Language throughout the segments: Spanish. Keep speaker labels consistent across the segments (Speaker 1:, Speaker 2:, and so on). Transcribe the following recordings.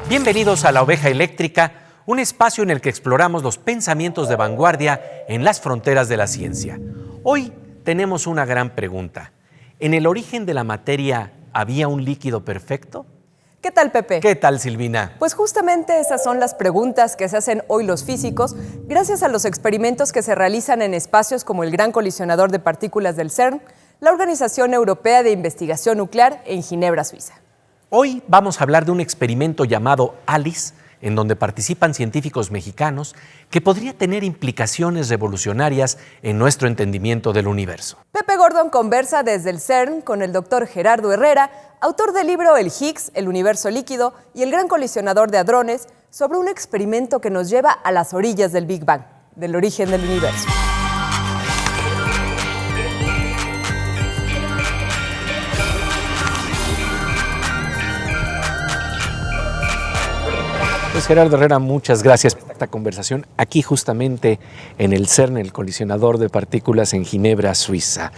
Speaker 1: Bienvenidos a La Oveja Eléctrica, un espacio en el que exploramos los pensamientos de vanguardia en las fronteras de la ciencia. Hoy tenemos una gran pregunta. ¿En el origen de la materia había un líquido perfecto?
Speaker 2: ¿Qué tal, Pepe?
Speaker 1: ¿Qué tal, Silvina?
Speaker 2: Pues justamente esas son las preguntas que se hacen hoy los físicos gracias a los experimentos que se realizan en espacios como el Gran Colisionador de Partículas del CERN, la Organización Europea de Investigación Nuclear en Ginebra, Suiza.
Speaker 1: Hoy vamos a hablar de un experimento llamado ALICE, en donde participan científicos mexicanos, que podría tener implicaciones revolucionarias en nuestro entendimiento del universo.
Speaker 2: Pepe Gordon conversa desde el CERN con el doctor Gerardo Herrera, autor del libro El Higgs, el universo líquido y el Gran Colisionador de Hadrones, sobre un experimento que nos lleva a las orillas del Big Bang, del origen del universo.
Speaker 1: Pues Gerardo Herrera, muchas gracias por esta conversación aquí justamente en el CERN, el colisionador de partículas en Ginebra, Suiza.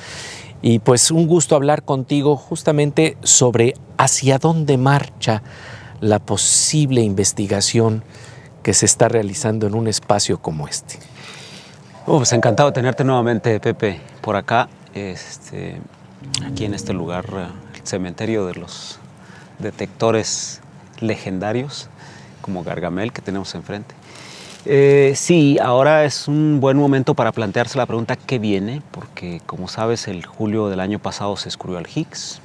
Speaker 1: Y pues un gusto hablar contigo justamente sobre hacia dónde marcha la posible investigación que se está realizando en un espacio como este.
Speaker 3: Pues encantado de tenerte nuevamente, Pepe, por acá, aquí en este lugar, el cementerio de los detectores legendarios, como Gargamel, que tenemos enfrente. Sí, ahora es un buen momento para plantearse la pregunta ¿qué viene? Porque, como sabes, el julio del año pasado se descubrió el Higgs.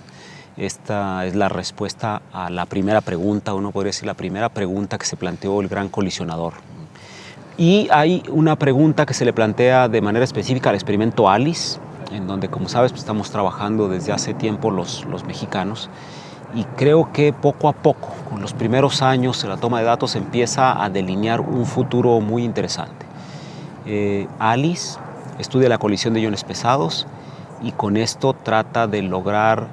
Speaker 3: Esta es la respuesta a la primera pregunta, uno podría decir la primera pregunta que se planteó el Gran Colisionador. Y hay una pregunta que se le plantea de manera específica al experimento ALICE, en donde, como sabes, pues estamos trabajando desde hace tiempo los mexicanos. Y creo que poco a poco, con los primeros años de la toma de datos, empieza a delinear un futuro muy interesante. ALICE estudia la colisión de iones pesados y con esto trata de lograr,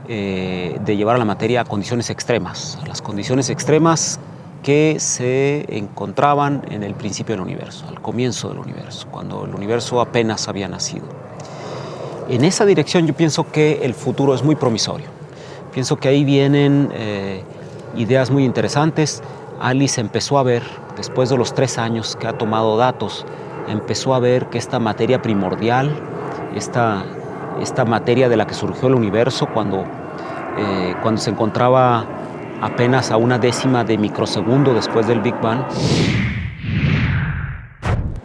Speaker 3: de llevar a la materia a condiciones extremas, a las condiciones extremas que se encontraban en el principio del universo, al comienzo del universo, cuando el universo apenas había nacido. En esa dirección yo pienso que el futuro es muy promisorio. Pienso que ahí vienen ideas muy interesantes. ALICE empezó a ver, después de los 3 años que ha tomado datos, empezó a ver que esta materia primordial, esta materia de la que surgió el universo cuando se encontraba apenas a 1/10 de microsegundo después del Big Bang.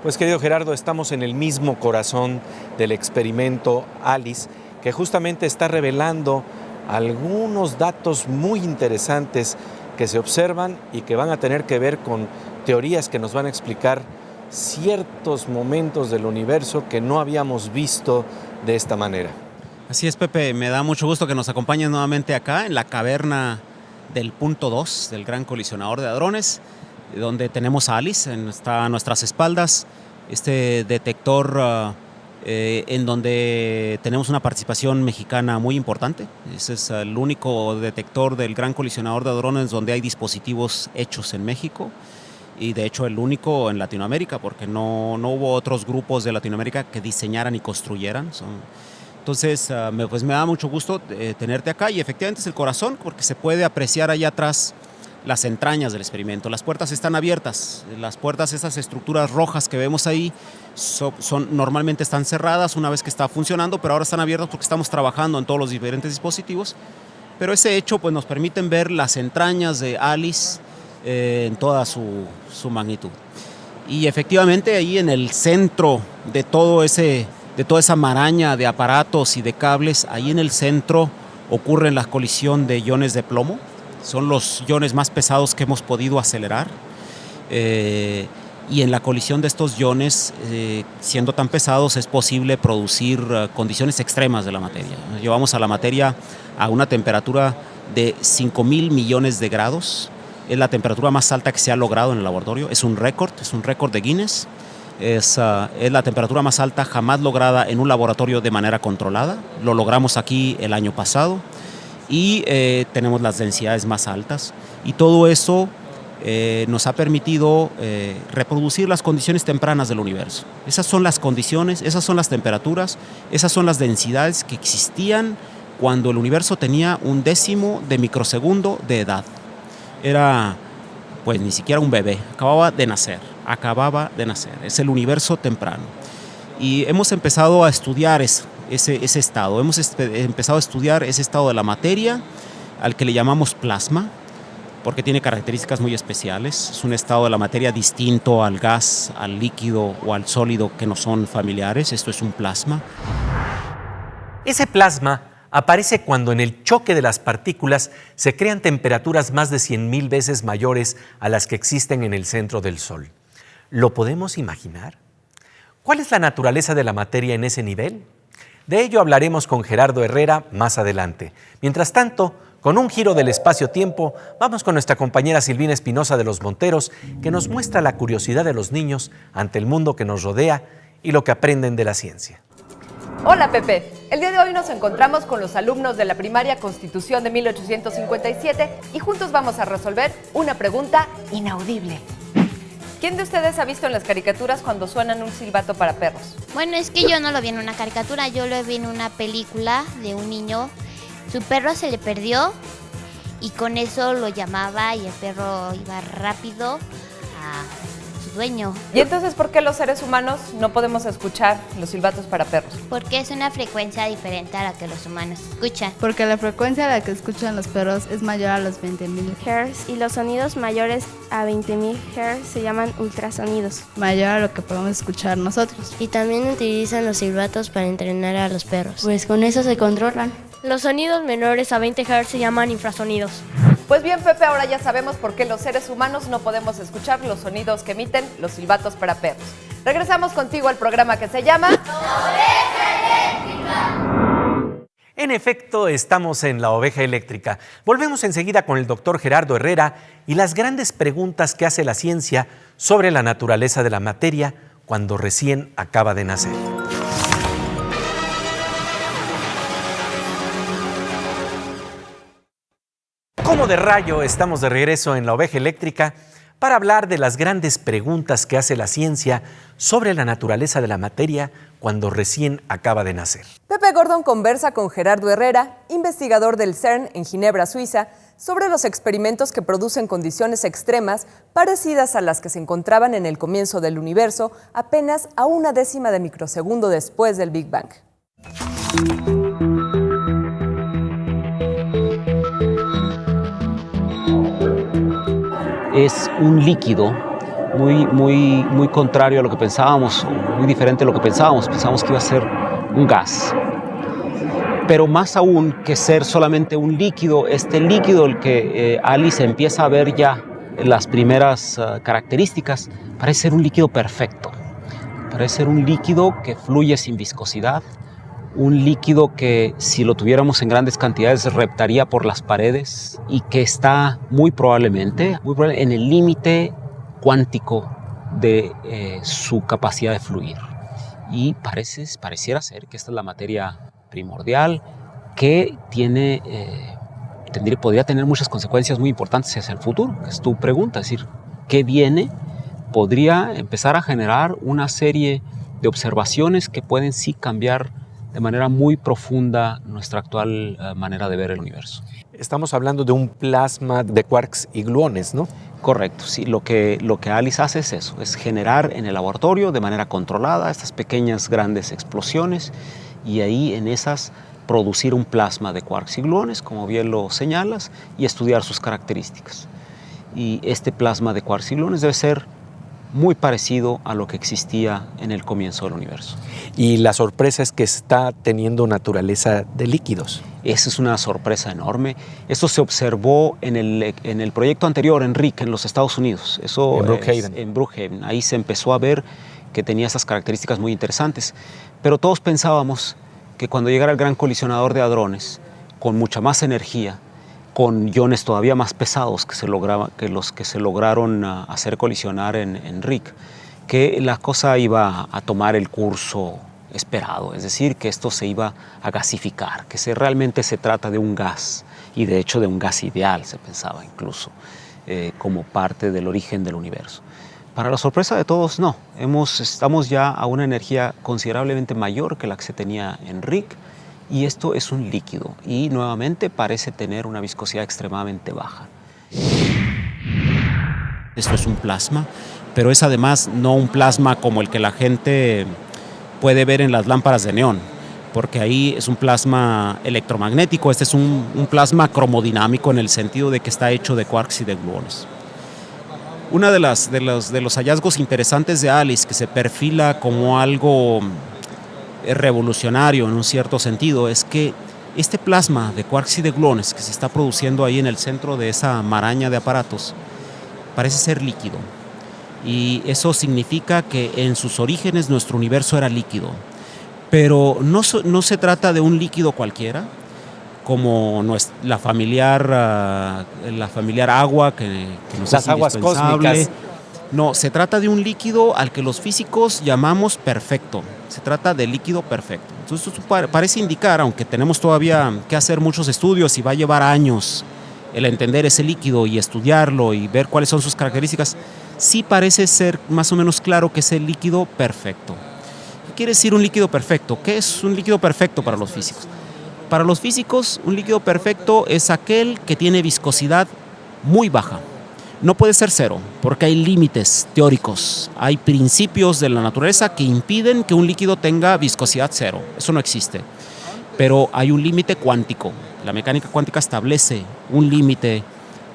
Speaker 1: Pues querido Gerardo, estamos en el mismo corazón del experimento ALICE, que justamente está revelando algunos datos muy interesantes que se observan y que van a tener que ver con teorías que nos van a explicar ciertos momentos del universo que no habíamos visto de esta manera.
Speaker 3: Así es, Pepe, me da mucho gusto que nos acompañes nuevamente acá en la caverna del punto 2 del Gran Colisionador de Hadrones, donde tenemos a ALICE, está a nuestras espaldas, este detector en donde tenemos una participación mexicana muy importante. Ese es el único detector del Gran Colisionador de Hadrones donde hay dispositivos hechos en México y de hecho el único en Latinoamérica, porque no hubo otros grupos de Latinoamérica que diseñaran y construyeran. Entonces pues me da mucho gusto tenerte acá y efectivamente es el corazón, porque se puede apreciar allá atrás las entrañas del experimento. Las puertas están abiertas, las puertas, esas estructuras rojas que vemos ahí, normalmente están cerradas una vez que está funcionando, pero ahora están abiertas porque estamos trabajando en todos los diferentes dispositivos. Pero ese hecho pues, nos permite ver las entrañas de ALICE en toda su magnitud. Y efectivamente ahí en el centro de toda esa maraña de aparatos y de cables, ahí en el centro ocurre la colisión de iones de plomo. Son los iones más pesados que hemos podido acelerar. Y en la colisión de estos iones, siendo tan pesados, es posible producir condiciones extremas de la materia. Llevamos a la materia a una temperatura de 5.000 millones de grados. Es la temperatura más alta que se ha logrado en el laboratorio. Es un récord de Guinness. Es la temperatura más alta jamás lograda en un laboratorio de manera controlada. Lo logramos aquí el año pasado. Y tenemos las densidades más altas y todo eso nos ha permitido reproducir las condiciones tempranas del universo. Esas son las condiciones, esas son las temperaturas, esas son las densidades que existían cuando el universo tenía 1/10 de microsegundo de edad. Era
Speaker 4: pues ni siquiera un bebé, acababa de nacer. Es el universo temprano. Y hemos empezado a estudiar ese estado, empezado a estudiar ese estado de la materia, al que le llamamos plasma, porque tiene características muy especiales. Es un estado de la materia distinto al gas, al líquido o al sólido que no son familiares. Esto es un plasma.
Speaker 1: Ese plasma aparece cuando en el choque de las partículas se crean temperaturas más de 100,000 veces mayores a las que existen en el centro del Sol. ¿Lo podemos imaginar? ¿Cuál es la naturaleza de la materia en ese nivel? De ello hablaremos con Gerardo Herrera más adelante. Mientras tanto, con un giro del espacio-tiempo, vamos con nuestra compañera Silvina Espinosa de Los Monteros, que nos muestra la curiosidad de los niños ante el mundo que nos rodea y lo que aprenden de la ciencia.
Speaker 2: Hola Pepe, el día de hoy nos encontramos con los alumnos de la primaria Constitución de 1857 y juntos vamos a resolver una pregunta inaudible. ¿Quién de ustedes ha visto en las caricaturas cuando suenan un silbato para perros?
Speaker 5: Bueno, es que yo no lo vi en una caricatura, yo lo vi en una película de un niño. Su perro se le perdió y con eso lo llamaba y el perro iba rápido a su dueño.
Speaker 2: ¿Y entonces por qué los seres humanos no podemos escuchar los silbatos para perros?
Speaker 5: Porque es una frecuencia diferente a la que los humanos escuchan.
Speaker 6: Porque la frecuencia a la que escuchan los perros es mayor a los 20,000
Speaker 7: Hz y los sonidos mayores a 20,000 Hz se llaman ultrasonidos.
Speaker 6: mayor a lo que podemos escuchar nosotros.
Speaker 8: Y también utilizan los silbatos para entrenar a los perros, pues con eso se controlan.
Speaker 7: Los sonidos menores a 20 Hz se llaman infrasonidos.
Speaker 2: Pues bien, Pepe, ahora ya sabemos por qué los seres humanos no podemos escuchar los sonidos que emiten los silbatos para perros. Regresamos contigo al programa que se llama...
Speaker 1: ¡La Oveja Eléctrica! En efecto, estamos en La Oveja Eléctrica. Volvemos enseguida con el doctor Gerardo Herrera y las grandes preguntas que hace la ciencia sobre la naturaleza de la materia cuando recién acaba de nacer. Como de rayo, estamos de regreso en La Oveja Eléctrica para hablar de las grandes preguntas que hace la ciencia sobre la naturaleza de la materia cuando recién acaba de nacer.
Speaker 2: Pepe Gordon conversa con Gerardo Herrera, investigador del CERN en Ginebra, Suiza, sobre los experimentos que producen condiciones extremas parecidas a las que se encontraban en el comienzo del universo, apenas a 1/10 de microsegundo después del Big Bang.
Speaker 3: Es un líquido muy contrario a lo que pensábamos, muy diferente a lo que pensábamos. Pensábamos que iba a ser un gas. Pero más aún que ser solamente un líquido, este líquido, el que Alice empieza a ver ya las primeras características, parece ser un líquido perfecto. Parece ser un líquido que fluye sin viscosidad, un líquido que si lo tuviéramos en grandes cantidades reptaría por las paredes y que está muy probablemente en el límite cuántico de su capacidad de fluir. Y pareciera ser que esta es la materia primordial que podría tener muchas consecuencias muy importantes hacia el futuro, que es tu pregunta, es decir, ¿qué viene? Podría empezar a generar una serie de observaciones que pueden sí cambiar de manera muy profunda nuestra actual manera de ver el universo.
Speaker 1: Estamos hablando de un plasma de quarks y gluones, ¿no?
Speaker 3: Correcto, sí. Lo que Alice hace es eso, es generar en el laboratorio de manera controlada estas pequeñas grandes explosiones y ahí en esas producir un plasma de quarks y gluones, como bien lo señalas, y estudiar sus características. Y este plasma de quarks y gluones debe ser muy parecido a lo que existía en el comienzo del universo.
Speaker 1: Y la sorpresa es que está teniendo naturaleza de líquidos.
Speaker 3: Esa es una sorpresa enorme. Esto se observó en el proyecto anterior, en RHIC, en los Estados Unidos. Eso,
Speaker 1: en Brookhaven.
Speaker 3: En Brookhaven. Ahí se empezó a ver que tenía esas características muy interesantes. Pero todos pensábamos que cuando llegara el gran colisionador de hadrones, con mucha más energía, con iones todavía más pesados que los que se lograron hacer colisionar en RHIC, que la cosa iba a tomar el curso esperado, es decir, que esto se iba a gasificar, que realmente se trata de un gas, y de hecho de un gas ideal, se pensaba incluso, como parte del origen del universo. Para la sorpresa de todos, no. Estamos ya a una energía considerablemente mayor que la que se tenía en RHIC, y esto es un líquido, y nuevamente parece tener una viscosidad extremadamente baja.
Speaker 4: esto es un plasma, pero es además no un plasma como el que la gente puede ver en las lámparas de neón, porque ahí es un plasma electromagnético, este es un plasma cromodinámico en el sentido de que está hecho de quarks y de gluones. Uno de los hallazgos interesantes de ALICE, que se perfila como algo revolucionario en un cierto sentido, es que este plasma de quarks y de gluones que se está produciendo ahí en el centro de esa maraña de aparatos parece ser líquido. Y eso significa que en sus orígenes nuestro universo era líquido. Pero no se trata de un líquido cualquiera, como la familiar agua que nos
Speaker 1: Las
Speaker 4: es
Speaker 1: aguas
Speaker 4: indispensable.
Speaker 1: cósmicas.
Speaker 4: No, se trata de un líquido al que los físicos llamamos perfecto. Se trata de líquido perfecto. Entonces esto parece indicar, aunque tenemos todavía que hacer muchos estudios y va a llevar años el entender ese líquido y estudiarlo y ver cuáles son sus características, sí parece ser más o menos claro que es el líquido perfecto. ¿Qué quiere decir un líquido perfecto? ¿Qué es un líquido perfecto para los físicos? Para los físicos, un líquido perfecto es aquel que tiene viscosidad muy baja. No puede ser cero, porque hay límites teóricos, hay principios de la naturaleza que impiden que un líquido tenga viscosidad cero. Eso no existe. Pero hay un límite cuántico. La mecánica cuántica establece un límite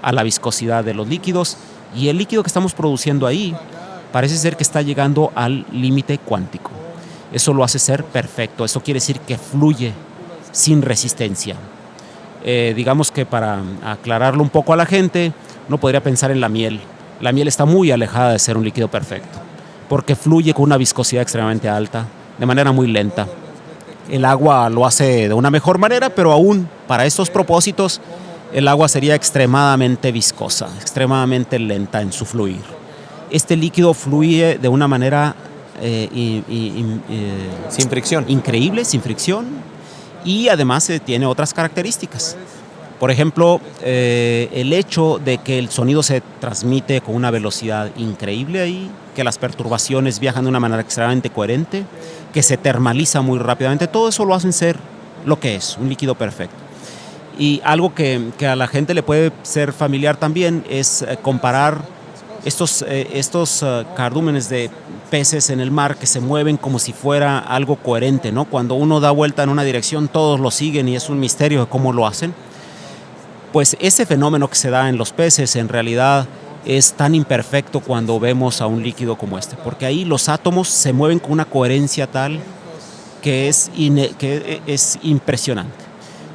Speaker 4: a la viscosidad de los líquidos y el líquido que estamos produciendo ahí parece ser que está llegando al límite cuántico. Eso lo hace ser perfecto. Eso quiere decir que fluye sin resistencia. Digamos que para aclararlo un poco a la gente, uno podría pensar en la miel. La miel está muy alejada de ser un líquido perfecto, porque fluye con una viscosidad extremadamente alta, de manera muy lenta. El agua lo hace de una mejor manera, pero aún para estos propósitos, el agua sería extremadamente viscosa, extremadamente lenta en su fluir. Este líquido fluye de una manera
Speaker 1: sin fricción.
Speaker 4: Increíble, sin fricción, y además tiene otras características. Por ejemplo, el hecho de que el sonido se transmite con una velocidad increíble ahí, que las perturbaciones viajan de una manera extremadamente coherente, que se termaliza muy rápidamente, todo eso lo hacen ser lo que es, un líquido perfecto. Y algo que a la gente le puede ser familiar también es comparar estos cardúmenes de peces en el mar que se mueven como si fuera algo coherente, ¿no? Cuando uno da vuelta en una dirección, todos lo siguen y es un misterio de cómo lo hacen. Pues ese fenómeno que se da en los peces en realidad es tan imperfecto cuando vemos a un líquido como este, porque ahí los átomos se mueven con una coherencia tal que es impresionante.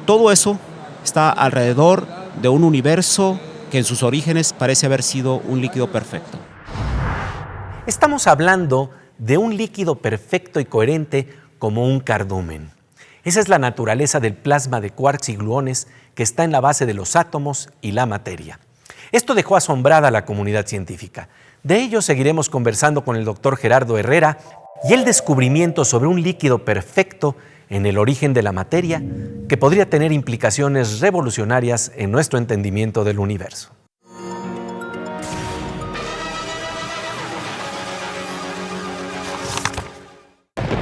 Speaker 4: Todo eso está alrededor de un universo que en sus orígenes parece haber sido un líquido perfecto.
Speaker 1: Estamos hablando de un líquido perfecto y coherente como un cardumen. Esa es la naturaleza del plasma de quarks y gluones que está en la base de los átomos y la materia. Esto dejó asombrada a la comunidad científica. De ello seguiremos conversando con el doctor Gerardo Herrera y el descubrimiento sobre un líquido perfecto en el origen de la materia que podría tener implicaciones revolucionarias en nuestro entendimiento del universo.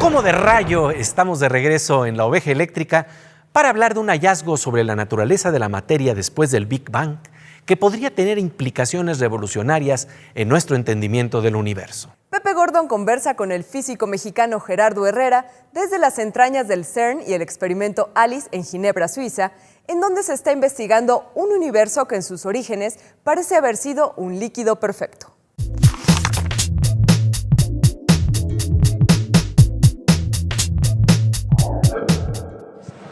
Speaker 1: Como de rayo, estamos de regreso en La Oveja Eléctrica para hablar de un hallazgo sobre la naturaleza de la materia después del Big Bang que podría tener implicaciones revolucionarias en nuestro entendimiento del universo.
Speaker 2: Pepe Gordon conversa con el físico mexicano Gerardo Herrera desde las entrañas del CERN y el experimento ALICE en Ginebra, Suiza, en donde se está investigando un universo que en sus orígenes parece haber sido un líquido perfecto.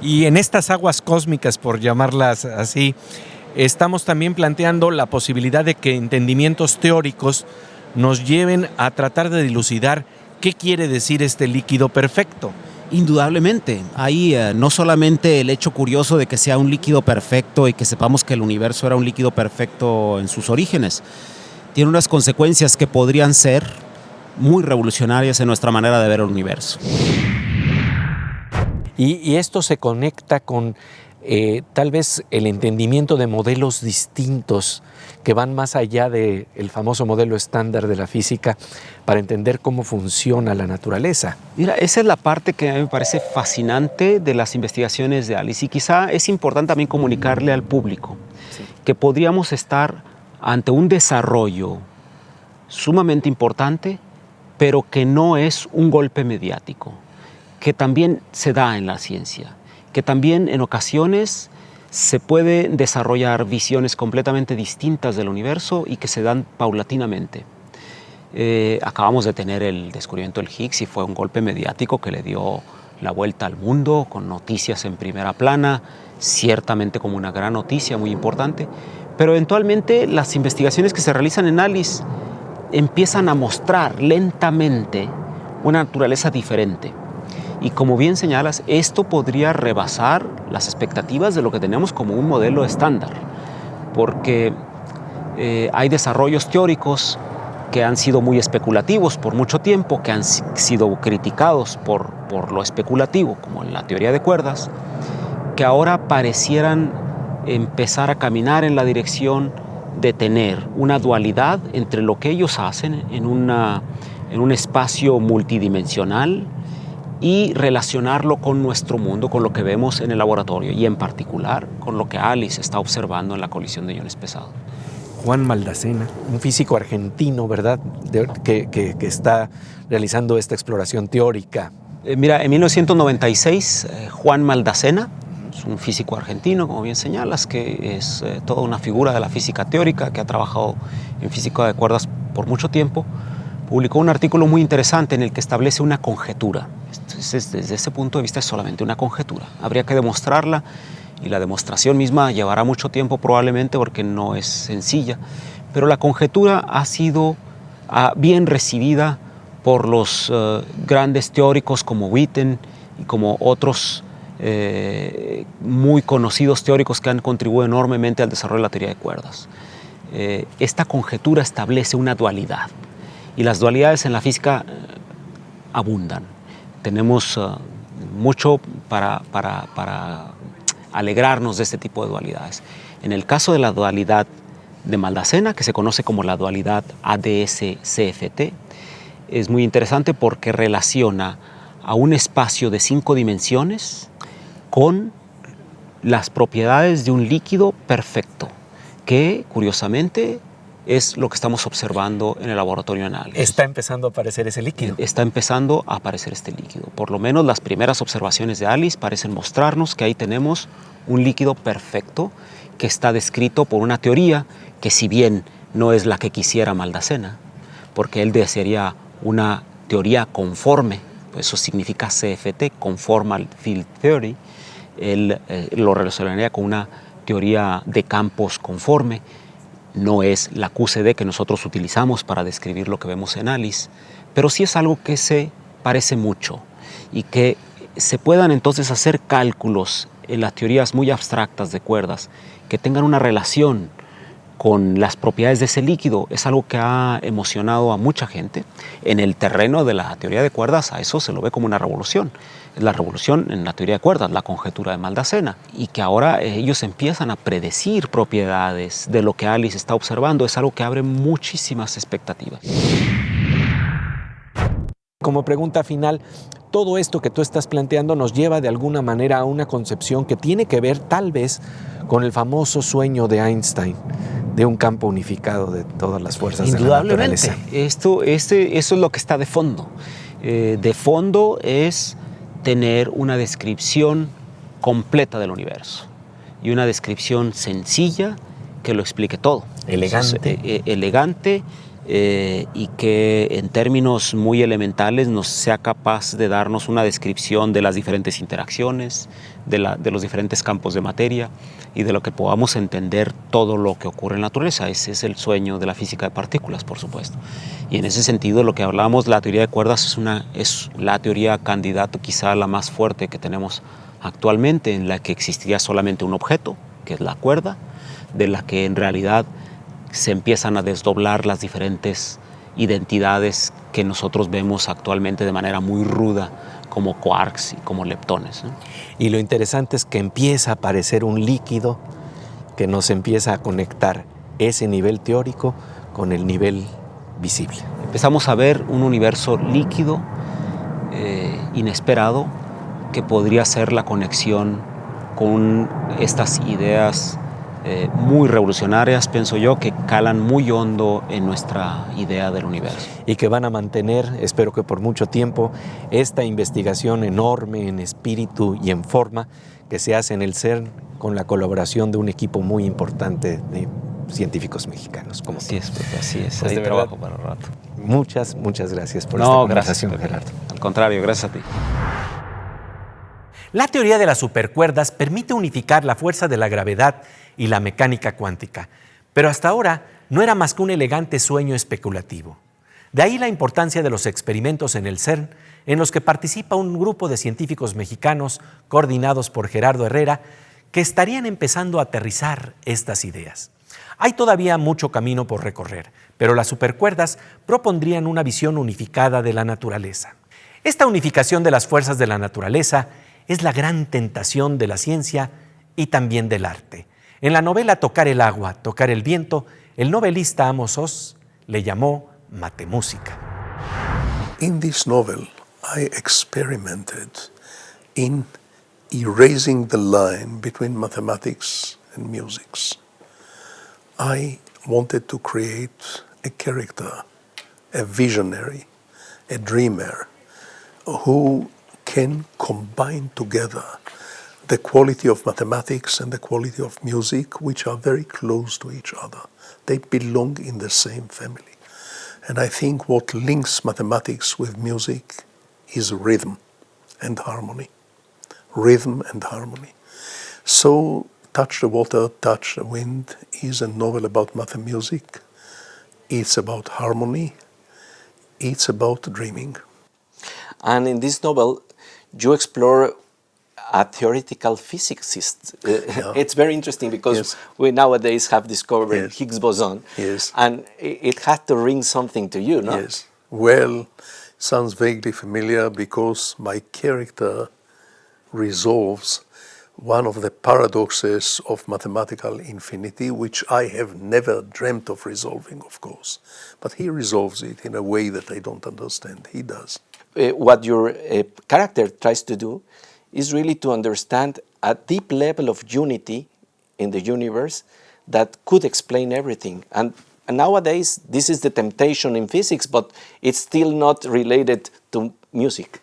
Speaker 1: Y en estas aguas cósmicas, por llamarlas así, estamos también planteando la posibilidad de que entendimientos teóricos nos lleven a tratar de dilucidar qué quiere decir este líquido perfecto.
Speaker 4: Indudablemente, hay no solamente el hecho curioso de que sea un líquido perfecto y que sepamos que el universo era un líquido perfecto en sus orígenes, tiene unas consecuencias que podrían ser muy revolucionarias en nuestra manera de ver el universo.
Speaker 1: Y esto se conecta con tal vez el entendimiento de modelos distintos que van más allá del famoso modelo estándar de la física para entender cómo funciona la naturaleza.
Speaker 3: Mira, esa es la parte que a mí me parece fascinante de las investigaciones de ALICE y quizá es importante también comunicarle al público que podríamos estar ante un desarrollo sumamente importante, pero que no es un golpe mediático, que también se da en la ciencia, que también en ocasiones se pueden desarrollar visiones completamente distintas del universo y que se dan paulatinamente. Acabamos de tener el descubrimiento del Higgs y fue un golpe mediático que le dio la vuelta al mundo con noticias en primera plana, ciertamente como una gran noticia muy importante, pero eventualmente las investigaciones que se realizan en ALICE empiezan a mostrar lentamente una naturaleza diferente. Y como bien señalas, esto podría rebasar las expectativas de lo que tenemos como un modelo estándar, porque hay desarrollos teóricos que han sido muy especulativos por mucho tiempo, que han sido criticados por lo especulativo, como la teoría de cuerdas, que ahora parecieran empezar a caminar en la dirección de tener una dualidad entre lo que ellos hacen en un espacio multidimensional y relacionarlo con nuestro mundo, con lo que vemos en el laboratorio y en particular con lo que ALICE está observando en la colisión de iones pesados.
Speaker 1: Juan Maldacena, un físico argentino, ¿verdad?, que está realizando esta exploración teórica.
Speaker 3: Mira, en 1996, Juan Maldacena, es un físico argentino, como bien señalas, que es toda una figura de la física teórica, que ha trabajado en física de cuerdas por mucho tiempo, publicó un artículo muy interesante en el que establece una conjetura. Desde ese punto de vista es solamente una conjetura. Habría que demostrarla y la demostración misma llevará mucho tiempo probablemente porque no es sencilla, pero la conjetura ha sido bien recibida por los grandes teóricos como Witten y como otros muy conocidos teóricos que han contribuido enormemente al desarrollo de la teoría de cuerdas. Esta conjetura establece una dualidad y las dualidades en la física abundan. Tenemos mucho para alegrarnos de este tipo de dualidades. En el caso de la dualidad de Maldacena, que se conoce como la dualidad ADS-CFT, es muy interesante porque relaciona a un espacio de 5 dimensiones con las propiedades de un líquido perfecto, que curiosamente es lo que estamos observando en el laboratorio de análisis.
Speaker 1: Está empezando a aparecer ese líquido.
Speaker 3: Está empezando a aparecer este líquido. Por lo menos las primeras observaciones de ALICE parecen mostrarnos que ahí tenemos un líquido perfecto que está descrito por una teoría que, si bien no es la que quisiera Maldacena, porque él desearía una teoría conforme, pues eso significa CFT, Conformal Field Theory, él lo relacionaría con una teoría de campos conforme. No es la QCD que nosotros utilizamos para describir lo que vemos en ALICE, pero sí es algo que se parece mucho y que se puedan entonces hacer cálculos en las teorías muy abstractas de cuerdas que tengan una relación con las propiedades de ese líquido. Es algo que ha emocionado a mucha gente. En el terreno de la teoría de cuerdas a eso se lo ve como una revolución. Es la revolución en la teoría de cuerdas, la conjetura de Maldacena, y que ahora ellos empiezan a predecir propiedades de lo que ALICE está observando. Es algo que abre muchísimas expectativas.
Speaker 1: Como pregunta final, todo esto que tú estás planteando nos lleva de alguna manera a una concepción que tiene que ver tal vez con el famoso sueño de Einstein, de un campo unificado de todas las fuerzas de la naturaleza.
Speaker 3: Indudablemente, eso es lo que está de fondo. De fondo es tener una descripción completa del universo y una descripción sencilla que lo explique todo.
Speaker 1: Elegante.
Speaker 3: Elegante y que en términos muy elementales nos sea capaz de darnos una descripción de las diferentes interacciones, de los diferentes campos de materia y de lo que podamos entender todo lo que ocurre en la naturaleza. Ese es el sueño de la física de partículas, por supuesto. Y en ese sentido, lo que hablábamos, la teoría de cuerdas es la teoría candidata quizá la más fuerte que tenemos actualmente, en la que existiría solamente un objeto, que es la cuerda, de la que en realidad se empiezan a desdoblar las diferentes identidades que nosotros vemos actualmente de manera muy ruda, como quarks y como leptones, ¿no?
Speaker 1: Y lo interesante es que empieza a aparecer un líquido que nos empieza a conectar ese nivel teórico con el nivel visible.
Speaker 3: Empezamos a ver un universo líquido, inesperado, que podría ser la conexión con estas ideas muy revolucionarias, pienso yo, que calan muy hondo en nuestra idea del universo.
Speaker 1: Y que van a mantener, espero que por mucho tiempo, esta investigación enorme en espíritu y en forma que se hace en el CERN con la colaboración de un equipo muy importante de científicos mexicanos. Como
Speaker 3: Así es, Pepe, así es.
Speaker 1: Pues
Speaker 3: Hay
Speaker 1: de
Speaker 3: trabajo
Speaker 1: verdad,
Speaker 3: para rato.
Speaker 1: muchas gracias por esta conversación,
Speaker 3: gracias, Pepe.
Speaker 1: Gerardo.
Speaker 3: Al contrario, gracias a ti.
Speaker 1: La teoría de las supercuerdas permite unificar la fuerza de la gravedad y la mecánica cuántica, pero hasta ahora no era más que un elegante sueño especulativo. De ahí la importancia de los experimentos en el CERN, en los que participa un grupo de científicos mexicanos coordinados por Gerardo Herrera, que estarían empezando a aterrizar estas ideas. Hay todavía mucho camino por recorrer, pero las supercuerdas propondrían una visión unificada de la naturaleza. Esta unificación de las fuerzas de la naturaleza es la gran tentación de la ciencia y también del arte. En la novela Tocar el agua, tocar el viento, el novelista Amos Oz le llamó matemúsica.
Speaker 9: In this novel, I experimented in erasing the line between mathematics and music. I wanted to create a character, a visionary, a dreamer, who can combine together the quality of mathematics and the quality of music, which are very close to each other. They belong in the same family. And I think what links mathematics with music is rhythm and harmony. Rhythm and harmony. So, Touch the Water, Touch the Wind is a novel about mathmusic. It's about harmony. It's about dreaming.
Speaker 10: And in this novel, you explore a theoretical physicist. It's very interesting because we nowadays have discovered Higgs boson, and it had to ring something to you, no?
Speaker 9: Yes. Well, sounds vaguely familiar because my character resolves one of the paradoxes of mathematical infinity, which I have never dreamt of resolving, of course. But he resolves it in a way that I don't understand. He does.
Speaker 10: What your character tries to do is really to understand a deep level of unity in the universe that could explain everything. And nowadays, this is the temptation in physics, but it's still not related to music.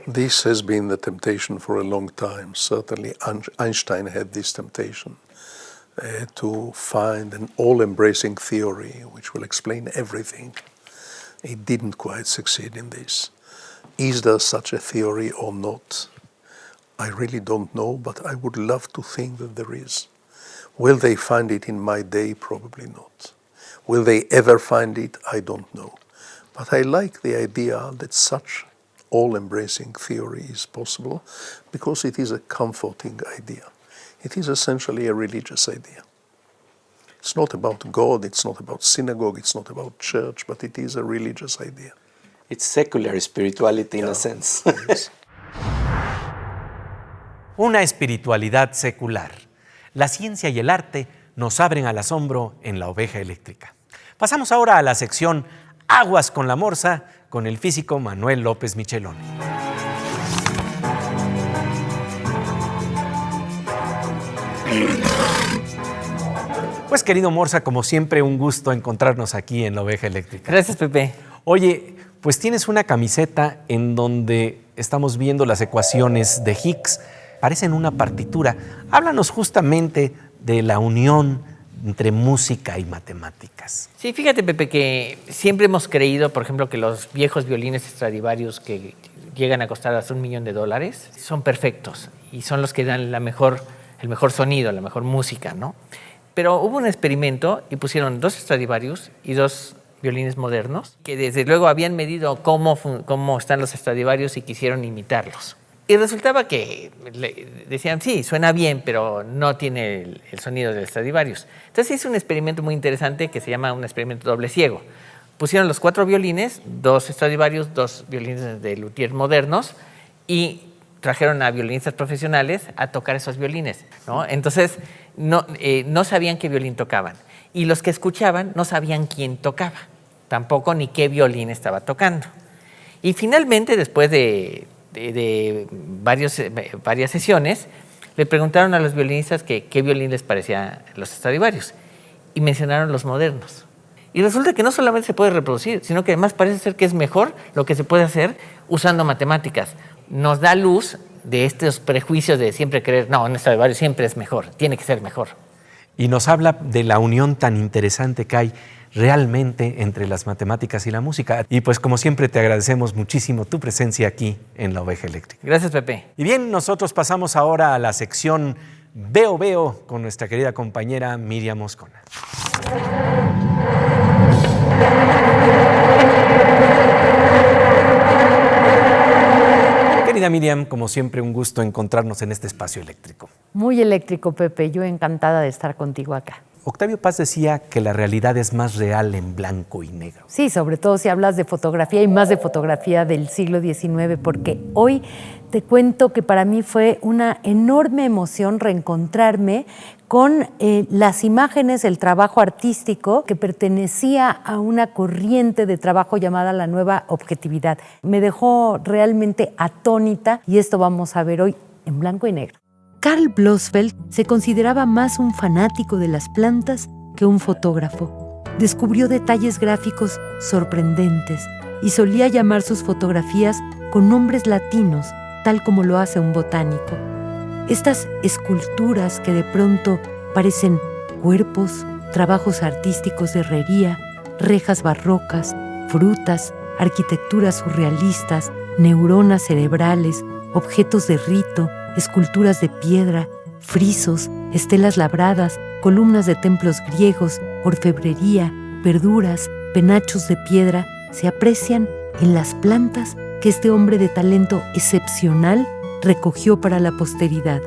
Speaker 9: This has been the temptation for a long time. Certainly Einstein had this temptation to find an all-embracing theory which will explain everything. He didn't quite succeed in this. Is there such a theory or not? I really don't know, but I would love to think that there is. Will they find it in my day? Probably not. Will they ever find it? I don't know. But I like the idea that such all-embracing theory is possible because it is a comforting idea. It is essentially a religious idea. It's not about God, it's not about synagogue, it's not about church, but it is a religious idea.
Speaker 10: It's secular spirituality in a sense.
Speaker 9: Yes.
Speaker 1: Una espiritualidad secular. La ciencia y el arte nos abren al asombro en La Oveja Eléctrica. Pasamos ahora a la sección Aguas con la Morsa con el físico Manuel López Micheloni. Pues querido Morsa, como siempre un gusto encontrarnos aquí en La Oveja Eléctrica.
Speaker 11: Gracias, Pepe.
Speaker 1: Oye, pues tienes una camiseta en donde estamos viendo las ecuaciones de Higgs. Parecen una partitura. Háblanos justamente de la unión entre música y matemáticas.
Speaker 11: Sí, fíjate, Pepe, que siempre hemos creído, por ejemplo, que los viejos violines Stradivarius que llegan a costar hasta $1 millón son perfectos y son los que dan el mejor sonido, la mejor música, ¿no? Pero hubo un experimento y pusieron 2 Stradivarius y 2 violines modernos que desde luego habían medido cómo están los Stradivarius y quisieron imitarlos. Y resultaba que decían, sí, suena bien, pero no tiene el sonido del Stradivarius. Entonces hizo un experimento muy interesante que se llama un experimento doble ciego. Pusieron los 4 violines, 2 Stradivarius, 2 violines de luthier modernos y trajeron a violinistas profesionales a tocar esos violines, ¿no? Entonces no sabían qué violín tocaban. Y los que escuchaban no sabían quién tocaba, tampoco ni qué violín estaba tocando. Y finalmente, después de varias sesiones, Le preguntaron a los violinistas que qué violín les parecía los Stradivarius y mencionaron los modernos. Y resulta que no solamente se puede reproducir, sino que además parece ser que es mejor lo que se puede hacer usando matemáticas. Nos da luz de estos prejuicios de siempre creer, no, un Stradivarius siempre es mejor, tiene que ser mejor.
Speaker 1: Y nos habla de la unión tan interesante que hay realmente entre las matemáticas y la música. Y pues como siempre te agradecemos muchísimo tu presencia aquí en La Oveja Eléctrica.
Speaker 11: Gracias, Pepe.
Speaker 1: Y bien, nosotros pasamos ahora a la sección Veo Veo con nuestra querida compañera Miriam Moscona. Querida Miriam, como siempre, un gusto encontrarnos en este espacio eléctrico.
Speaker 12: Muy eléctrico, Pepe. Yo encantada de estar contigo acá.
Speaker 1: Octavio Paz decía que la realidad es más real en blanco y negro.
Speaker 12: Sí, sobre todo si hablas de fotografía y más de fotografía del siglo XIX, porque hoy te cuento que para mí fue una enorme emoción reencontrarme con las imágenes, el trabajo artístico que pertenecía a una corriente de trabajo llamada la nueva objetividad. Me dejó realmente atónita y esto vamos a ver hoy en blanco y negro. Karl Blossfeld se consideraba más un fanático de las plantas que un fotógrafo. Descubrió detalles gráficos sorprendentes y solía llamar sus fotografías con nombres latinos, tal como lo hace un botánico. Estas esculturas que de pronto parecen cuerpos, trabajos artísticos de herrería, rejas barrocas, frutas, arquitecturas surrealistas, neuronas cerebrales, objetos de rito, esculturas de piedra, frisos, estelas labradas, columnas de templos griegos, orfebrería, verduras, penachos de piedra, se aprecian en las plantas que este hombre de talento excepcional recogió para la posteridad,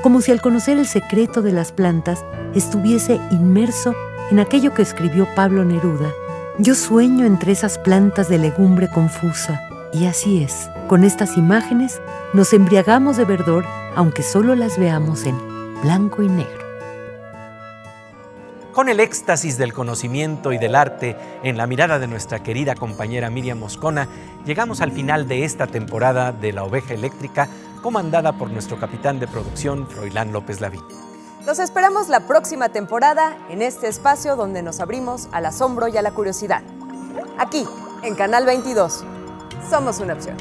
Speaker 12: como si al conocer el secreto de las plantas estuviese inmerso en aquello que escribió Pablo Neruda. Yo sueño entre esas plantas de legumbre confusa, y así es. Con estas imágenes nos embriagamos de verdor, aunque solo las veamos en blanco y negro.
Speaker 1: Con el éxtasis del conocimiento y del arte en la mirada de nuestra querida compañera Miriam Moscona, llegamos al final de esta temporada de La Oveja Eléctrica, comandada por nuestro capitán de producción, Froilán López Lavín.
Speaker 2: Los esperamos la próxima temporada en este espacio donde nos abrimos al asombro y a la curiosidad. Aquí, en Canal 22. Somos una opción.